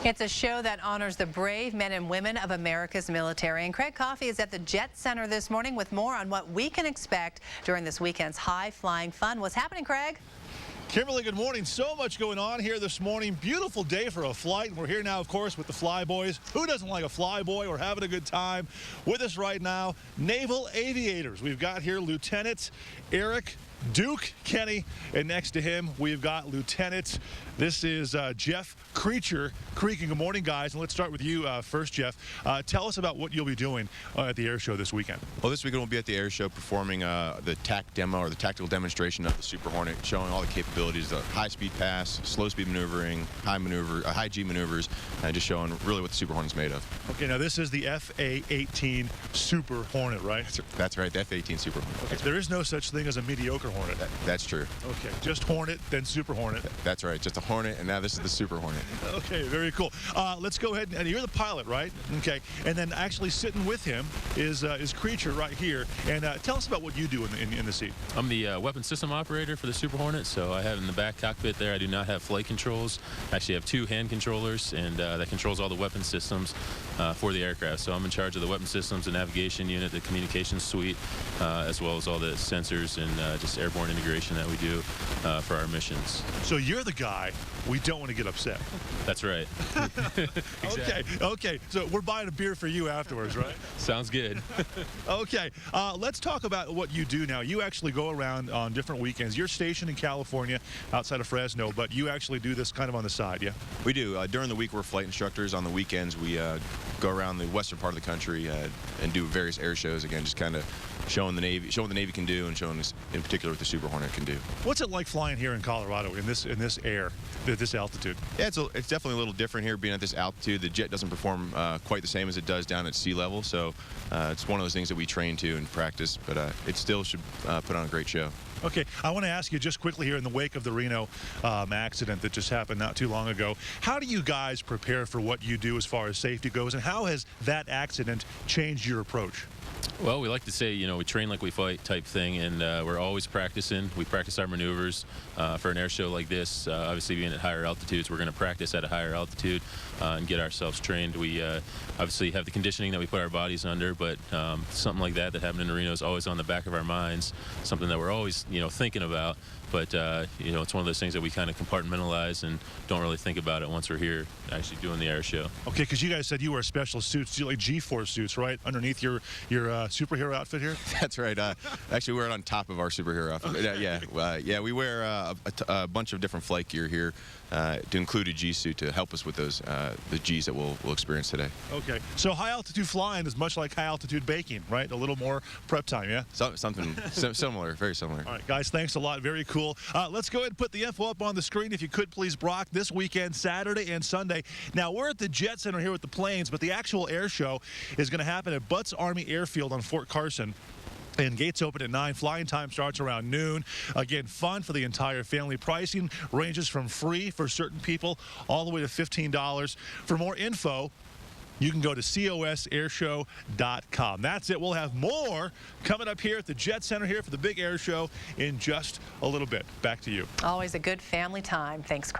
It's a show that honors the brave men and women of America's military. And Craig Coffey is at the Jet Center this morning with more on what we can expect during this weekend's high-flying fun. What's happening, Craig? Kimberly, good morning. So much going on here this morning. Beautiful day for a flight. We're here now, of course, with the Flyboys. Who doesn't like a flyboy? We're having a good time. With us right now, naval aviators. We've got here Lieutenant Eric Duke Kenny, and next to him we've got Lieutenant, this is Jeff Creature. Good morning, guys, and let's start with you first, Jeff. Tell us about what you'll be doing at the air show this weekend. Well, this weekend we'll be at the air show performing the TAC demo, or the tactical demonstration of the Super Hornet, showing all the capabilities of high-speed pass, slow-speed maneuvering, high G maneuvers, and just showing really what the Super Hornet's made of. Okay, now this is the FA-18 Super Hornet, right? That's right, the FA-18 Super Hornet. Okay, there is no such thing as a mediocre Hornet. That's true. Okay, just Hornet, then Super Hornet. That's right, just a Hornet, and now this is the Super Hornet. Okay, very cool. Let's go ahead, and you're the pilot, right? Okay, and then actually sitting with him is Creature right here, and tell us about what you do in the seat. I'm the weapon system operator for the Super Hornet, so I have in the back cockpit there, I do not have flight controls. I actually have 2 hand controllers, and that controls all the weapon systems for the aircraft. So I'm in charge of the weapon systems, the navigation unit, the communications suite, as well as all the sensors and just airborne integration that we do for our missions. So you're the guy we don't want to get upset. That's right. Exactly. Okay. So we're buying a beer for you afterwards, right? Sounds good. Okay. Let's talk about what you do now. You actually go around on different weekends. You're stationed in California, outside of Fresno, but you actually do this kind of on the side, yeah? We do. During the week, we're flight instructors. On the weekends, we go around the western part of the country and do various air shows. Again, just kind of showing what the Navy can do, and showing us, in particular, what the Super Hornet can do. What's it like flying here in Colorado in this air, at this altitude? Yeah, it's definitely a little different here, being at this altitude. The jet doesn't perform quite the same as it does down at sea level, so it's one of those things that we train to and practice, but it still should put on a great show. Okay, I want to ask you just quickly here, in the wake of the Reno accident that just happened not too long ago, how do you guys prepare for what you do as far as safety goes, and how has that accident changed your approach? Well, we like to say, we train like we fight type thing, and we're always practicing. We practice our maneuvers for an air show like this. Obviously, being at higher altitudes, we're going to practice at a higher altitude and get ourselves trained. We obviously have the conditioning that we put our bodies under, but something like that happened in Reno is always on the back of our minds, something that we're always, thinking about. But, it's one of those things that we kind of compartmentalize and don't really think about it once we're here actually doing the air show. Okay, because you guys said you wear special suits, like G-force suits, right, underneath your superhero outfit here? That's right. Actually, we're on top of our superhero outfit. Yeah, we wear a bunch of different flight gear here to include a G-suit to help us with those the Gs that we'll experience today. Okay, so high-altitude flying is much like high-altitude baking, right? A little more prep time, yeah? Something similar, very similar. All right, guys, thanks a lot. Very cool. Let's go ahead and put the info up on the screen, if you could, please, Brock. This weekend, Saturday and Sunday. Now, we're at the Jet Center here with the planes, but the actual air show is going to happen at Butts Army Airfield on Fort Carson. And gates open at 9. Flying time starts around noon. Again, fun for the entire family. Pricing ranges from free for certain people all the way to $15. For more info, you can go to cosairshow.com. That's it. We'll have more coming up here at the Jet Center here for the big air show in just a little bit. Back to you. Always a good family time. Thanks, Craig.